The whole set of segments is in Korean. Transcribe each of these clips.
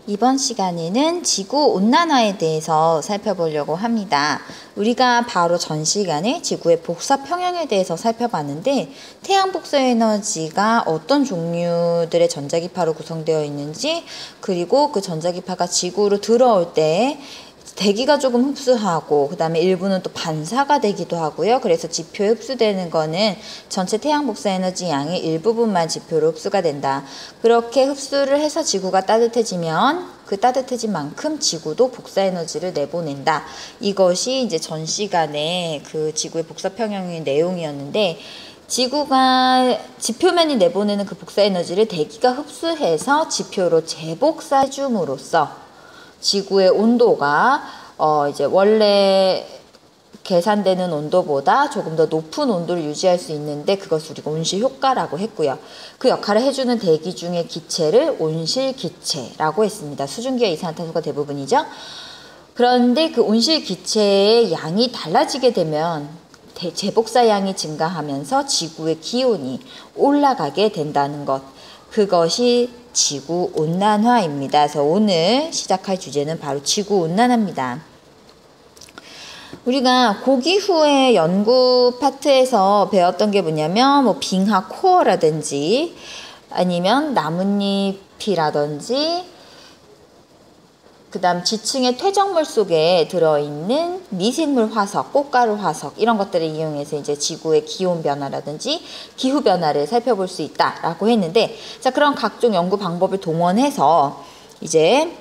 이번 시간에는 지구온난화에 대해서 살펴보려고 합니다. 우리가 바로 전 시간에 지구의 복사 평형에 대해서 살펴봤는데 태양 복사 에너지가 어떤 종류들의 전자기파로 구성되어 있는지, 그리고 그 전자기파가 지구로 들어올 때 대기가 조금 흡수하고 그 다음에 일부는 또 반사가 되기도 하고요. 그래서 지표에 흡수되는 거는 전체 태양 복사 에너지 양의 일부분만 지표로 흡수가 된다. 그렇게 흡수를 해서 지구가 따뜻해지면 그 따뜻해진 만큼 지구도 복사 에너지를 내보낸다. 이것이 이제 전 시간에 그 지구의 복사 평형의 내용이었는데, 지구가 지표면이 내보내는 그 복사 에너지를 대기가 흡수해서 지표로 재복사해 줌으로써 지구의 온도가 이제 원래 계산되는 온도보다 조금 더 높은 온도를 유지할 수 있는데, 그것을 우리가 온실 효과라고 했고요. 그 역할을 해주는 대기 중의 기체를 온실 기체라고 했습니다. 수증기와 이산화탄소가 대부분이죠. 그런데 그 온실 기체의 양이 달라지게 되면 재복사 양이 증가하면서 지구의 기온이 올라가게 된다는 것, 그것이 지구온난화입니다. 그래서 오늘 시작할 주제는 바로 지구온난화입니다. 우리가 고기후의 연구 파트에서 배웠던 게 뭐냐면 빙하 코어라든지 아니면 나뭇잎이라든지 그 다음 지층의 퇴적물 속에 들어있는 미생물 화석, 꽃가루 화석, 이런 것들을 이용해서 이제 지구의 기온 변화라든지 기후 변화를 살펴볼 수 있다라고 했는데, 자, 그런 각종 연구 방법을 동원해서 이제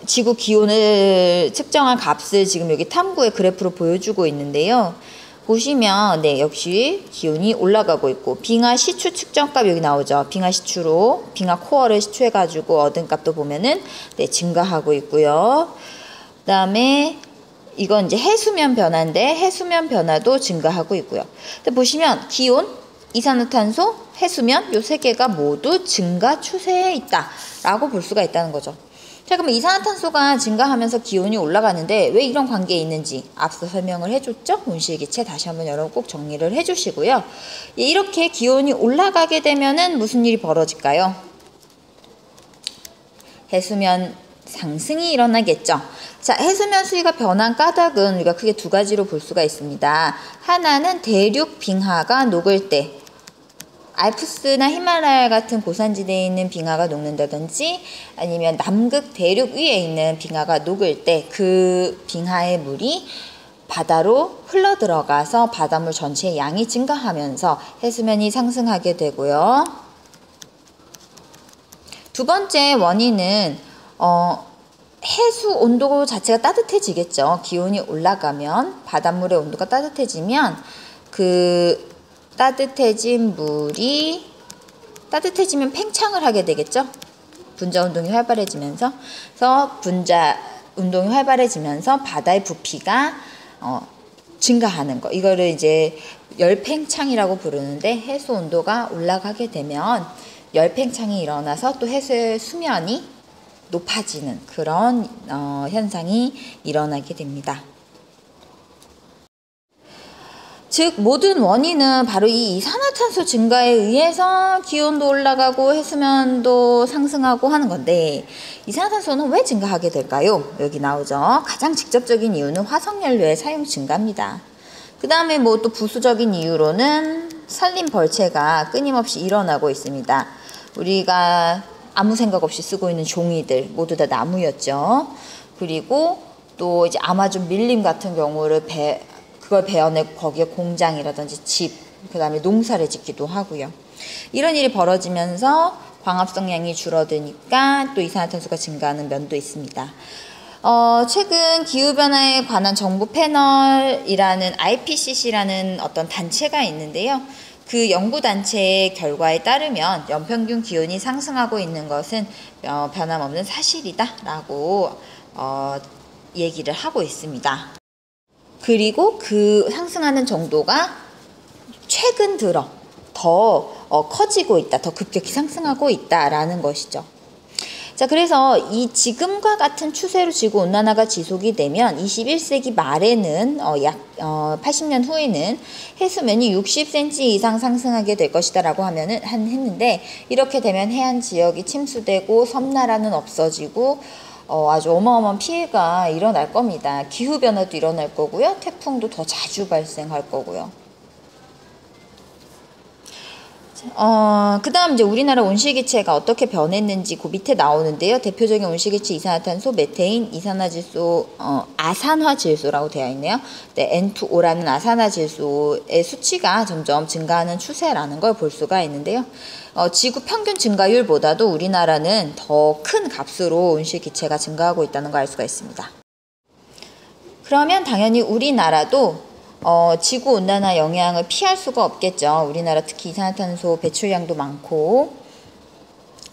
지구 기온을 측정한 값을 지금 여기 탐구의 그래프로 보여주고 있는데요. 보시면 역시 기온이 올라가고 있고, 빙하 시추 측정값 여기 나오죠. 빙하 시추로 빙하 코어를 시추해가지고 얻은 값도 보면은 증가하고 있고요. 그 다음에 이건 이제 해수면 변화인데 해수면 변화도 증가하고 있고요. 근데 보시면 기온, 이산화탄소, 해수면 요 세 개가 모두 증가 추세에 있다라고 볼 수가 있다는 거죠. 자, 그럼 이산화탄소가 증가하면서 기온이 올라가는데 왜 이런 관계에 있는지 앞서 설명을 해줬죠? 온실기체 다시 한번 여러분 꼭 정리를 해주시고요. 이렇게 기온이 올라가게 되면은 무슨 일이 벌어질까요? 해수면 상승이 일어나겠죠. 자, 해수면 수위가 변한 까닭은 우리가 크게 두 가지로 볼 수가 있습니다. 하나는 대륙 빙하가 녹을 때, 알프스나 히말라야 같은 고산지대에 있는 빙하가 녹는다든지 아니면 남극 대륙 위에 있는 빙하가 녹을 때 그 빙하의 물이 바다로 흘러 들어가서 바닷물 전체의 양이 증가하면서 해수면이 상승하게 되고요. 두 번째 원인은 해수 온도 자체가 따뜻해지겠죠. 기온이 올라가면 바닷물의 온도가 따뜻해지면 그 따뜻해진 물이 따뜻해지면 팽창을 하게 되겠죠. 분자 운동이 활발해지면서, 그래서 분자 운동이 활발해지면서 바다의 부피가 증가하는 거, 이거를 이제 열팽창이라고 부르는데, 해수 온도가 올라가게 되면 열팽창이 일어나서 또 해수의 수면이 높아지는 그런 현상이 일어나게 됩니다. 즉 모든 원인은 바로 이 이산화탄소 증가에 의해서 기온도 올라가고 해수면도 상승하고 하는 건데, 이산화탄소는 왜 증가하게 될까요? 여기 나오죠. 가장 직접적인 이유는 화석연료의 사용 증가입니다. 그 다음에 또 부수적인 이유로는 산림 벌채가 끊임없이 일어나고 있습니다. 우리가 아무 생각 없이 쓰고 있는 종이들 모두 다 나무였죠. 그리고 또 이제 아마존 밀림 같은 경우를 그걸 베어내고 거기에 공장이라든지 집, 그 다음에 농사를 짓기도 하고요. 이런 일이 벌어지면서 광합성량이 줄어드니까 또 이산화탄소가 증가하는 면도 있습니다. 최근 기후변화에 관한 정부 패널이라는 IPCC라는 어떤 단체가 있는데요. 그 연구단체의 결과에 따르면 연평균 기온이 상승하고 있는 것은 변함없는 사실이다라고 얘기를 하고 있습니다. 그리고 그 상승하는 정도가 최근 들어 더 커지고 있다, 더 급격히 상승하고 있다라는 것이죠. 자, 그래서 이 지금과 같은 추세로 지구온난화가 지속이 되면 21세기 말에는 약 80년 후에는 해수면이 60cm 이상 상승하게 될 것이다 라고 했는데, 이렇게 되면 해안 지역이 침수되고 섬나라는 없어지고 아주 어마어마한 피해가 일어날 겁니다. 기후변화도 일어날 거고요. 태풍도 더 자주 발생할 거고요. 그 다음 이제 우리나라 온실기체가 어떻게 변했는지 그 밑에 나오는데요. 대표적인 온실기체 이산화탄소, 메테인, 이산화질소, 아산화질소라고 되어 있네요. 네, N2O라는 아산화질소의 수치가 점점 증가하는 추세라는 걸 볼 수가 있는데요. 지구 평균 증가율보다도 우리나라는 더 큰 값으로 온실기체가 증가하고 있다는 걸 알 수가 있습니다. 그러면 당연히 우리나라도 지구온난화 영향을 피할 수가 없겠죠. 우리나라 특히 이산화탄소 배출량도 많고.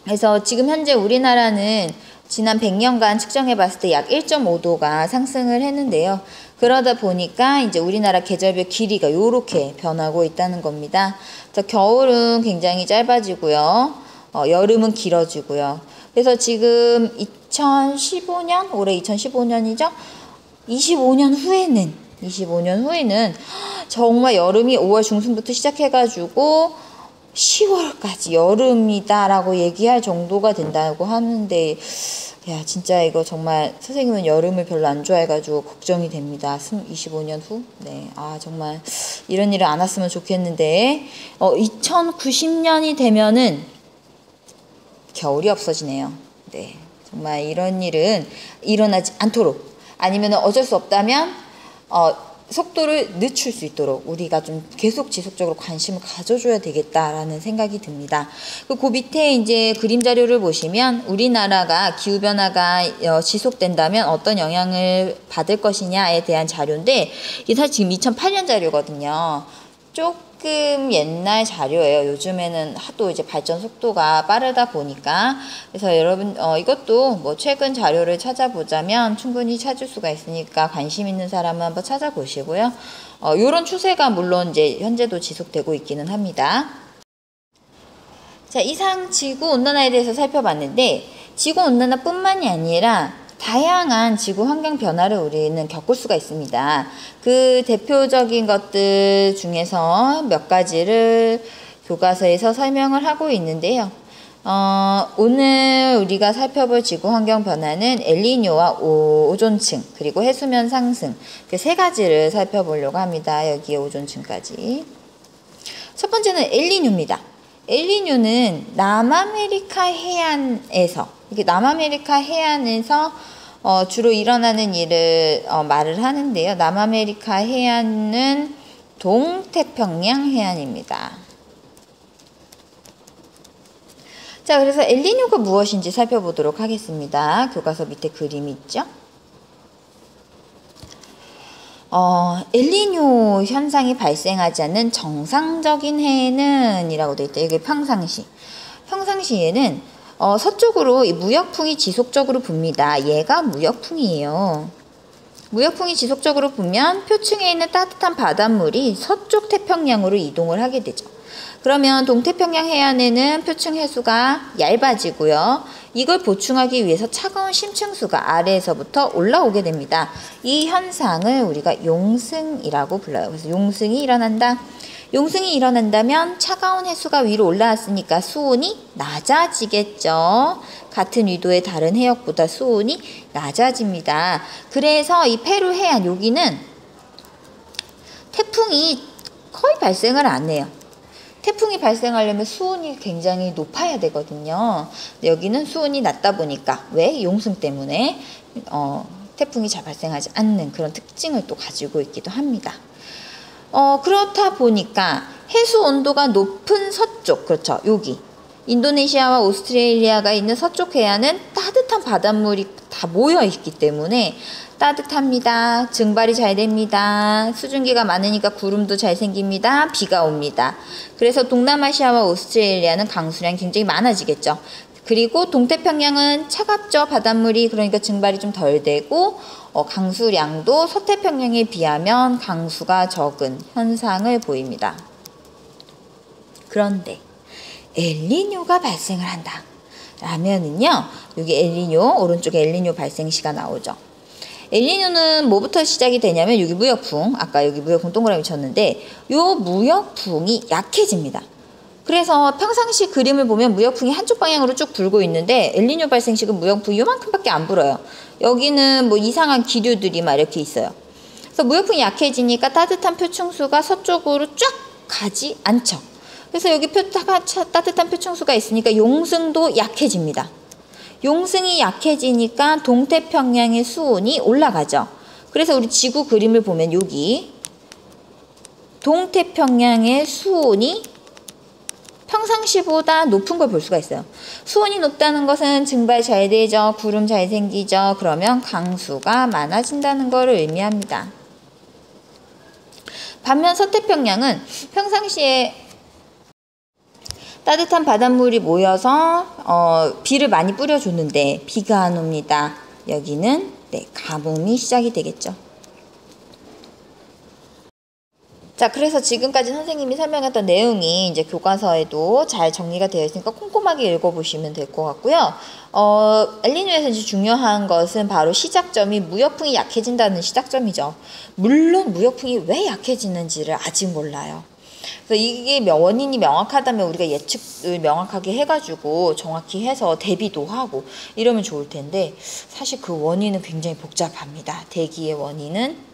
그래서 지금 현재 우리나라는 지난 100년간 측정해 봤을 때 약 1.5도가 상승을 했는데요. 그러다 보니까 이제 우리나라 계절별 길이가 이렇게 변하고 있다는 겁니다. 그래서 겨울은 굉장히 짧아지고요. 여름은 길어지고요. 그래서 지금 2015년, 올해 2015년이죠. 25년 후에는 정말 여름이 5월 중순부터 시작해가지고 10월까지 여름이다라고 얘기할 정도가 된다고 하는데, 야, 진짜 이거 정말 선생님은 여름을 별로 안 좋아해가지고 걱정이 됩니다. 25년 후? 네. 정말 이런 일은 안 왔으면 좋겠는데, 2090년이 되면은 겨울이 없어지네요. 네. 정말 이런 일은 일어나지 않도록, 아니면 어쩔 수 없다면 속도를 늦출 수 있도록 우리가 좀 계속 지속적으로 관심을 가져줘야 되겠다라는 생각이 듭니다. 그 밑에 이제 그림 자료를 보시면 우리나라가 기후변화가 지속된다면 어떤 영향을 받을 것이냐에 대한 자료인데, 이게 사실 지금 2008년 자료거든요. 조금 옛날 자료예요. 요즘에는 하도 이제 발전 속도가 빠르다 보니까. 그래서 여러분 이것도 뭐 최근 자료를 찾아보자면 충분히 찾을 수가 있으니까 관심 있는 사람은 한번 찾아보시고요. 요런 추세가 물론 이제 현재도 지속되고 있기는 합니다. 자, 이상 지구 온난화에 대해서 살펴봤는데, 지구 온난화뿐만이 아니라 다양한 지구 환경 변화를 우리는 겪을 수가 있습니다. 그 대표적인 것들 중에서 몇 가지를 교과서에서 설명을 하고 있는데요. 오늘 우리가 살펴볼 지구 환경 변화는 엘니뇨와 오존층, 그리고 해수면 상승, 그 세 가지를 살펴보려고 합니다. 여기에 오존층까지. 첫 번째는 엘니뇨입니다. 엘니뇨는 남아메리카 해안에서, 이게 남아메리카 해안에서 주로 일어나는 일을 말을 하는데요. 남아메리카 해안은 동태평양 해안입니다. 자, 그래서 엘니뇨가 무엇인지 살펴보도록 하겠습니다. 교과서 밑에 그림이 있죠. 엘니뇨 현상이 발생하지 않는 정상적인 해에는 이라고 되어 있다. 이게 평상시에는 서쪽으로 무역풍이 지속적으로 붑니다. 얘가 무역풍이에요. 무역풍이 지속적으로 불면 표층에 있는 따뜻한 바닷물이 서쪽 태평양으로 이동을 하게 되죠. 그러면 동태평양 해안에는 표층 해수가 얇아지고요. 이걸 보충하기 위해서 차가운 심층수가 아래에서부터 올라오게 됩니다. 이 현상을 우리가 용승이라고 불러요. 그래서 용승이 일어난다. 용승이 일어난다면 차가운 해수가 위로 올라왔으니까 수온이 낮아지겠죠. 같은 위도의 다른 해역보다 수온이 낮아집니다. 그래서 이 페루 해안, 여기는 태풍이 거의 발생을 안 해요. 태풍이 발생하려면 수온이 굉장히 높아야 되거든요. 여기는 수온이 낮다 보니까, 왜? 용승 때문에 태풍이 잘 발생하지 않는 그런 특징을 또 가지고 있기도 합니다. 그렇다 보니까 해수 온도가 높은 서쪽, 그렇죠, 여기 인도네시아와 오스트레일리아가 있는 서쪽 해안은 따뜻한 바닷물이 다 모여 있기 때문에 따뜻합니다. 증발이 잘 됩니다. 수증기가 많으니까 구름도 잘 생깁니다. 비가 옵니다. 그래서 동남아시아와 오스트레일리아는 강수량이 굉장히 많아지겠죠. 그리고 동태평양은 차갑죠. 바닷물이, 그러니까 증발이 좀 덜 되고 강수량도 서태평양에 비하면 강수가 적은 현상을 보입니다. 그런데 엘니뇨가 발생을 한다. 라면은요, 여기 엘니뇨, 오른쪽에 엘니뇨 발생시가 나오죠. 엘니뇨는 뭐부터 시작이 되냐면 여기 무역풍, 아까 여기 무역풍 동그라미 쳤는데 요 무역풍이 약해집니다. 그래서 평상시 그림을 보면 무역풍이 한쪽 방향으로 쭉 불고 있는데 엘니뇨 발생식은 무역풍이 요만큼밖에 안 불어요. 여기는 뭐 이상한 기류들이 막 이렇게 있어요. 그래서 무역풍이 약해지니까 따뜻한 표층수가 서쪽으로 쫙 가지 않죠. 그래서 여기 따뜻한 표층수가 있으니까 용승도 약해집니다. 용승이 약해지니까 동태평양의 수온이 올라가죠. 그래서 우리 지구 그림을 보면 여기 동태평양의 수온이 평상시보다 높은 걸 볼 수가 있어요. 수온이 높다는 것은 증발 잘 되죠. 구름 잘 생기죠. 그러면 강수가 많아진다는 것을 의미합니다. 반면 서태평양은 평상시에 따뜻한 바닷물이 모여서 비를 많이 뿌려줬는데 비가 안 옵니다. 여기는 가뭄이 시작이 되겠죠. 자, 그래서 지금까지 선생님이 설명했던 내용이 이제 교과서에도 잘 정리가 되어 있으니까 꼼꼼하게 읽어보시면 될 것 같고요. 엘니뇨에서 이제 중요한 것은 바로 시작점이 무역풍이 약해진다는 시작점이죠. 물론 무역풍이 왜 약해지는지를 아직 몰라요. 그래서 이게 원인이 명확하다면 우리가 예측을 명확하게 해가지고 정확히 해서 대비도 하고 이러면 좋을 텐데 사실 그 원인은 굉장히 복잡합니다. 대기의 원인은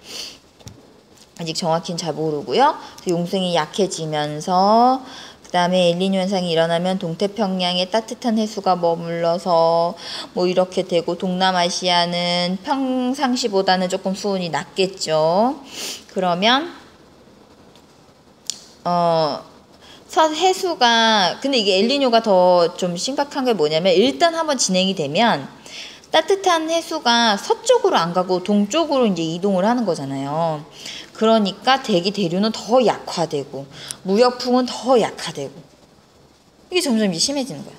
아직 정확히는 잘 모르고요. 용승이 약해지면서 그 다음에 엘니뇨 현상이 일어나면 동태평양에 따뜻한 해수가 머물러서 뭐 이렇게 되고 동남아시아는 평상시보다는 조금 수온이 낮겠죠. 그러면 해수가 근데 이게 엘니뇨가 더 좀 심각한 게 뭐냐면 일단 한번 진행이 되면 따뜻한 해수가 서쪽으로 안 가고 동쪽으로 이제 이동을 하는 거잖아요. 그러니까 대기 대류는 더 약화되고 무역풍은 더 약화되고 이게 점점 이제 심해지는 거예요.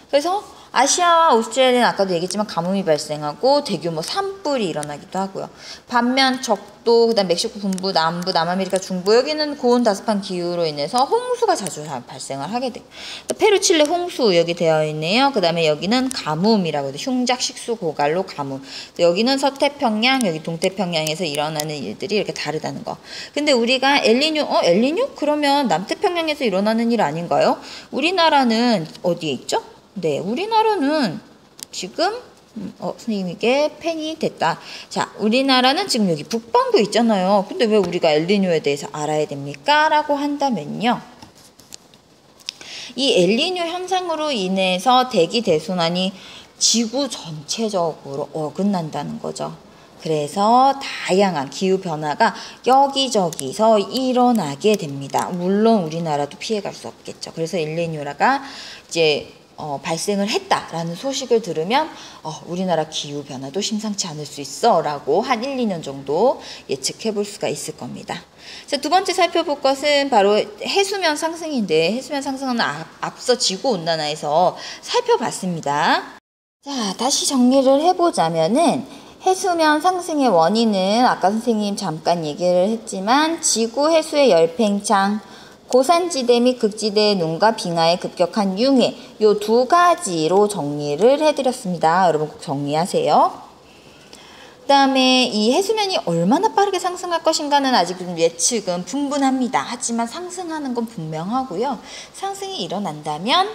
그래서 아시아와 오스트레일리아는 아까도 얘기했지만 가뭄이 발생하고 대규모 산불이 일어나기도 하고요. 반면 적도, 그다음 멕시코 북부, 남부, 남아메리카 중부 여기는 고온 다습한 기후로 인해서 홍수가 자주 발생을 하게 돼요. 페루, 칠레 홍수 여기 되어 있네요. 그다음에 여기는 가뭄이라고 해요. 흉작, 식수, 고갈로 가뭄. 여기는 서태평양, 여기 동태평양에서 일어나는 일들이 이렇게 다르다는 거. 근데 우리가 엘니뇨? 그러면 남태평양에서 일어나는 일 아닌가요? 우리나라는 어디에 있죠? 네, 우리나라는 지금 선생님에게 펜이 됐다. 자, 우리나라는 지금 여기 북반구 있잖아요. 근데 왜 우리가 엘니뇨에 대해서 알아야 됩니까? 라고 한다면요. 이 엘니뇨 현상으로 인해서 대기 대순환이 지구 전체적으로 어긋난다는 거죠. 그래서 다양한 기후 변화가 여기저기서 일어나게 됩니다. 물론 우리나라도 피해갈 수 없겠죠. 그래서 엘니뇨가 이제 발생을 했다라는 소식을 들으면 우리나라 기후 변화도 심상치 않을 수 있어 라고 한 1, 2년 정도 예측해 볼 수가 있을 겁니다. 자, 두 번째 살펴볼 것은 바로 해수면 상승인데 해수면 상승은 앞서 지구온난화에서 살펴봤습니다. 자, 다시 정리를 해보자면은 해수면 상승의 원인은 아까 선생님 잠깐 얘기를 했지만 지구 해수의 열팽창, 고산지대 및 극지대의 눈과 빙하의 급격한 융해 요 두 가지로 정리를 해드렸습니다. 여러분 꼭 정리하세요. 그 다음에 이 해수면이 얼마나 빠르게 상승할 것인가는 아직 예측은 분분합니다. 하지만 상승하는 건 분명하고요. 상승이 일어난다면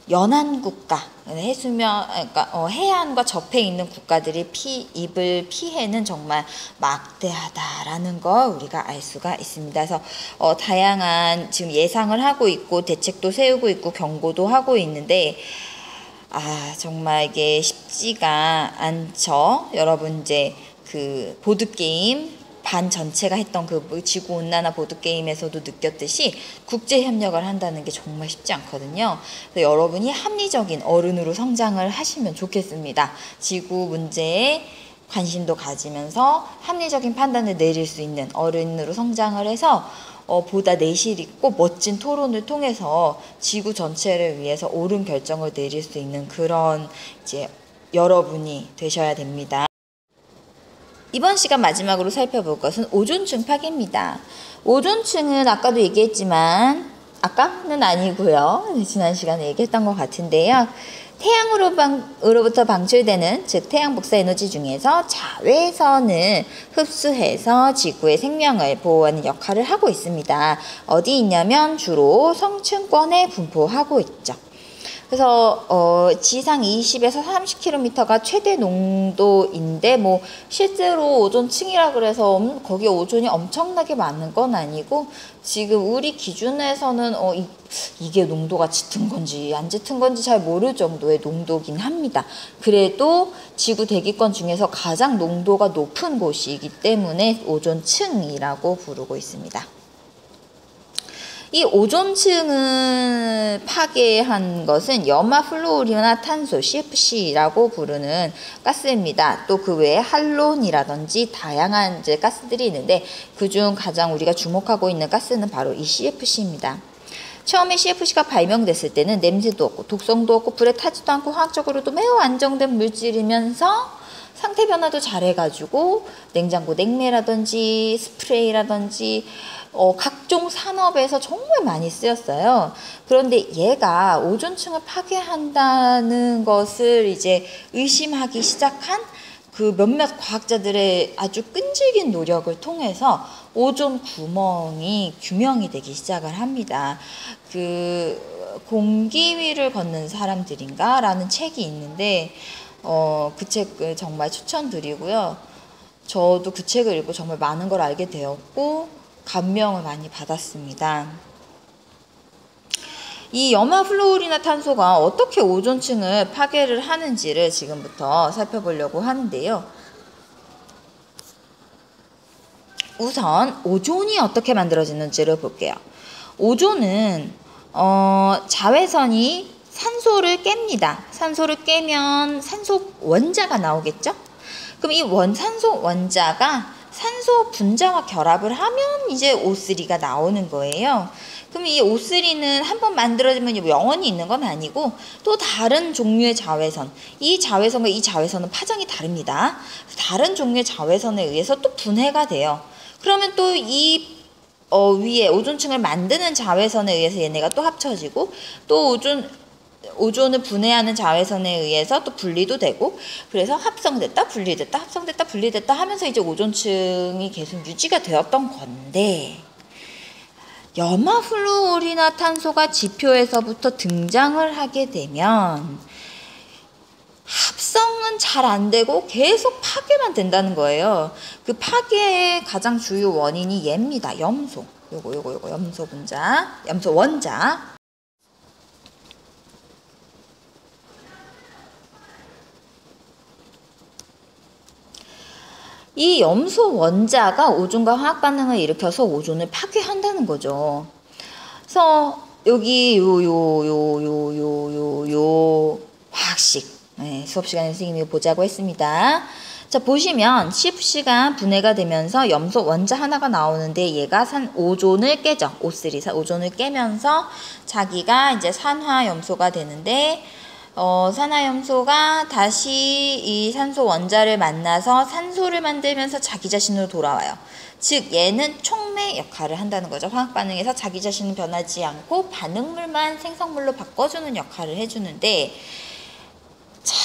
연안 국가, 해수면, 그러니까 해안과 접해 있는 국가들이 입을 피해는 정말 막대하다라는 걸 우리가 알 수가 있습니다. 그래서 다양한 지금 예상을 하고 있고 대책도 세우고 있고 경고도 하고 있는데 정말 이게 쉽지가 않죠. 여러분 이제 그 보드게임 반 전체가 했던 그 지구온난화 보드게임에서도 느꼈듯이 국제협력을 한다는 게 정말 쉽지 않거든요. 그래서 여러분이 합리적인 어른으로 성장을 하시면 좋겠습니다. 지구 문제에 관심도 가지면서 합리적인 판단을 내릴 수 있는 어른으로 성장을 해서 보다 내실 있고 멋진 토론을 통해서 지구 전체를 위해서 옳은 결정을 내릴 수 있는 그런 이제 여러분이 되셔야 됩니다. 이번 시간 마지막으로 살펴볼 것은 오존층 파괴입니다. 오존층은 아까도 얘기했지만 아까는 아니고요. 지난 시간에 얘기했던 것 같은데요. 태양으로부터 방출되는, 즉 태양 복사 에너지 중에서 자외선을 흡수해서 지구의 생명을 보호하는 역할을 하고 있습니다. 어디 있냐면 주로 성층권에 분포하고 있죠. 그래서 지상 20에서 30km가 최대 농도인데 뭐 실제로 오존층이라 그래서 거기에 오존이 엄청나게 많은 건 아니고, 지금 우리 기준에서는 이게 농도가 짙은 건지 안 짙은 건지 잘 모를 정도의 농도긴 합니다. 그래도 지구 대기권 중에서 가장 농도가 높은 곳이기 때문에 오존층이라고 부르고 있습니다. 이 오존층을 파괴한 것은 염화 플루오르나탄소 CFC라고 부르는 가스입니다. 또 그 외에 할론이라든지 다양한 이제 가스들이 있는데, 그중 가장 우리가 주목하고 있는 가스는 바로 이 CFC입니다. 처음에 CFC가 발명됐을 때는 냄새도 없고 독성도 없고 불에 타지도 않고 화학적으로도 매우 안정된 물질이면서 상태 변화도 잘해가지고 냉장고 냉매라든지 스프레이라든지 각종 산업에서 정말 많이 쓰였어요. 그런데 얘가 오존층을 파괴한다는 것을 이제 의심하기 시작한 그 몇몇 과학자들의 아주 끈질긴 노력을 통해서 오존 구멍이 규명이 되기 시작을 합니다. 그 공기 위를 걷는 사람들인가? 라는 책이 있는데 그 책을 정말 추천드리고요. 저도 그 책을 읽고 정말 많은 걸 알게 되었고 감명을 많이 받았습니다. 이 염화 플루오르나탄소가 어떻게 오존층을 파괴를 하는지를 지금부터 살펴보려고 하는데요. 우선 오존이 어떻게 만들어지는지를 볼게요. 오존은 자외선이 산소를 깹니다. 산소를 깨면 산소 원자가 나오겠죠? 그럼 이 산소 원자가 산소 분자와 결합을 하면 이제 O3가 나오는 거예요. 그럼 이 O3는 한번 만들어지면 영원히 있는 건 아니고 또 다른 종류의 자외선, 이 자외선과 이 자외선은 파장이 다릅니다. 다른 종류의 자외선에 의해서 또 분해가 돼요. 그러면 또 이 위에 오존층을 만드는 자외선에 의해서 얘네가 또 합쳐지고 또 오존을 분해하는 자외선에 의해서 또 분리도 되고, 그래서 합성됐다 분리됐다 합성됐다 분리됐다 하면서 이제 오존층이 계속 유지가 되었던 건데, 염화 플루오르나탄소가 지표에서부터 등장을 하게 되면 합성은 잘 안 되고 계속 파괴만 된다는 거예요. 그 파괴의 가장 주요 원인이 얘입니다. 염소. 요거 염소 분자, 염소 원자. 이 염소 원자가 오존과 화학 반응을 일으켜서 오존을 파괴한다는 거죠. 그래서 여기 요 화학식 수업 시간에 선생님이 보자고 했습니다. 자, 보시면 CFC가 분해가 되면서 염소 원자 하나가 나오는데 얘가 오존을 깨죠. O3, 오존을 깨면서 자기가 이제 산화염소가 되는데, 산화염소가 다시 이 산소 원자를 만나서 산소를 만들면서 자기 자신으로 돌아와요. 즉 얘는 촉매 역할을 한다는 거죠. 화학 반응에서 자기 자신은 변하지 않고 반응물만 생성물로 바꿔주는 역할을 해주는데, 자,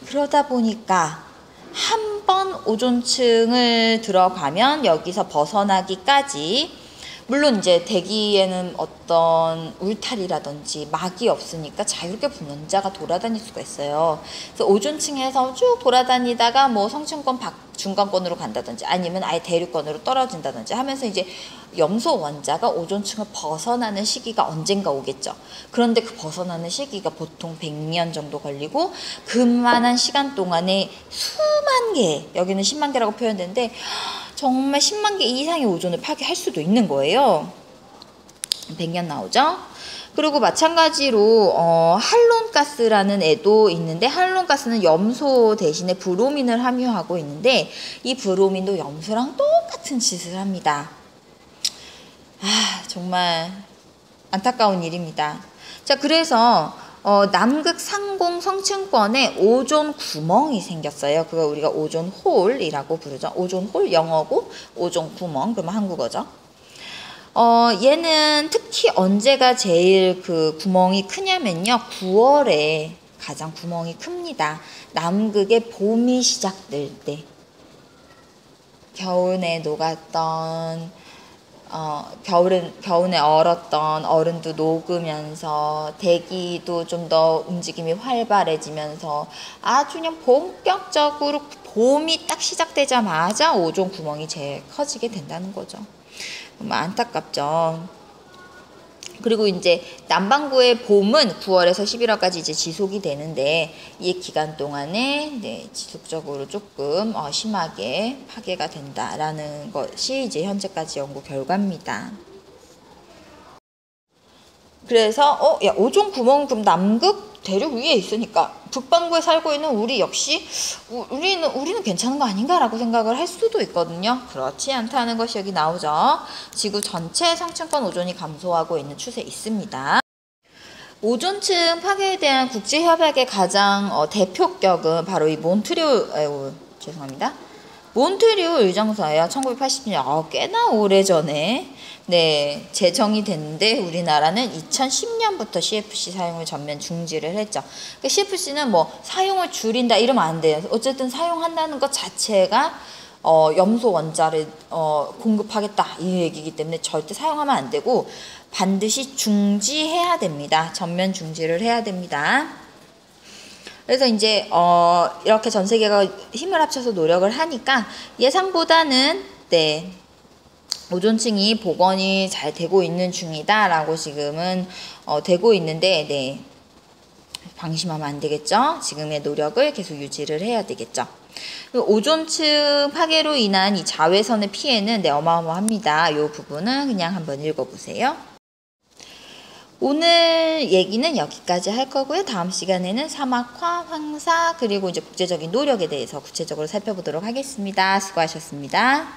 그러다 보니까 한 번 오존층을 들어가면 여기서 벗어나기까지, 물론 이제 대기에는 어떤 울타리라든지 막이 없으니까 자유롭게 분자가 돌아다닐 수가 있어요. 그래서 오존층에서 쭉 돌아다니다가 뭐 성층권 중간권으로 간다든지 아니면 아예 대륙권으로 떨어진다든지 하면서 이제 염소 원자가 오존층을 벗어나는 시기가 언젠가 오겠죠. 그런데 그 벗어나는 시기가 보통 100년 정도 걸리고 그만한 시간 동안에 수만 개, 여기는 10만 개라고 표현되는데 정말 10만 개 이상의 오존을 파괴할 수도 있는 거예요. 100년 나오죠. 그리고 마찬가지로 할론가스라는 애도 있는데, 할론가스는 염소 대신에 브로민을 함유하고 있는데 이 브로민도 염소랑 똑같은 짓을 합니다. 정말 안타까운 일입니다. 자, 그래서 남극 상공 성층권에 오존 구멍이 생겼어요. 그걸 우리가 오존 홀이라고 부르죠. 오존 홀 영어고 오존 구멍, 그러면 한국어죠. 얘는 특히 언제가 제일 그 구멍이 크냐면요, 9월에 가장 구멍이 큽니다. 남극의 봄이 시작될 때, 겨울에 녹았던 겨울에 얼었던 얼음도 녹으면서 대기도 좀 더 움직임이 활발해지면서 아주 그냥 본격적으로 봄이 딱 시작되자마자 오존 구멍이 제일 커지게 된다는 거죠. 정말 안타깝죠. 그리고 이제 남반구의 봄은 9월에서 11월까지 이제 지속이 되는데 이 기간 동안에 지속적으로 조금 심하게 파괴가 된다라는 것이 이제 현재까지 연구 결과입니다. 그래서 야, 오존 구멍은 그럼 남극 대륙 위에 있으니까 북반구에 살고 있는 우리 역시 우리는 괜찮은 거 아닌가라고 생각을 할 수도 있거든요. 그렇지 않다는 것이 여기 나오죠. 지구 전체 상층권 오존이 감소하고 있는 추세 있습니다. 오존층 파괴에 대한 국제협약의 가장 대표격은 바로 이 몬트리올 의정서예요. 1980년 꽤나 오래전에 제정이 됐는데 우리나라는 2010년부터 CFC 사용을 전면 중지를 했죠. 그러니까 CFC는 뭐 사용을 줄인다 이러면 안 돼요. 어쨌든 사용한다는 것 자체가 염소 원자를 공급하겠다 이 얘기이기 때문에 절대 사용하면 안 되고 반드시 중지해야 됩니다. 전면 중지를 해야 됩니다. 그래서 이제 이렇게 전 세계가 힘을 합쳐서 노력을 하니까 예상보다는 오존층이 복원이 잘 되고 있는 중이다라고 지금은 되고 있는데 방심하면 안 되겠죠. 지금의 노력을 계속 유지를 해야 되겠죠. 오존층 파괴로 인한 이 자외선의 피해는 어마어마합니다. 이 부분은 그냥 한번 읽어보세요. 오늘 얘기는 여기까지 할 거고요. 다음 시간에는 사막화, 황사, 그리고 이제 국제적인 노력에 대해서 구체적으로 살펴보도록 하겠습니다. 수고하셨습니다.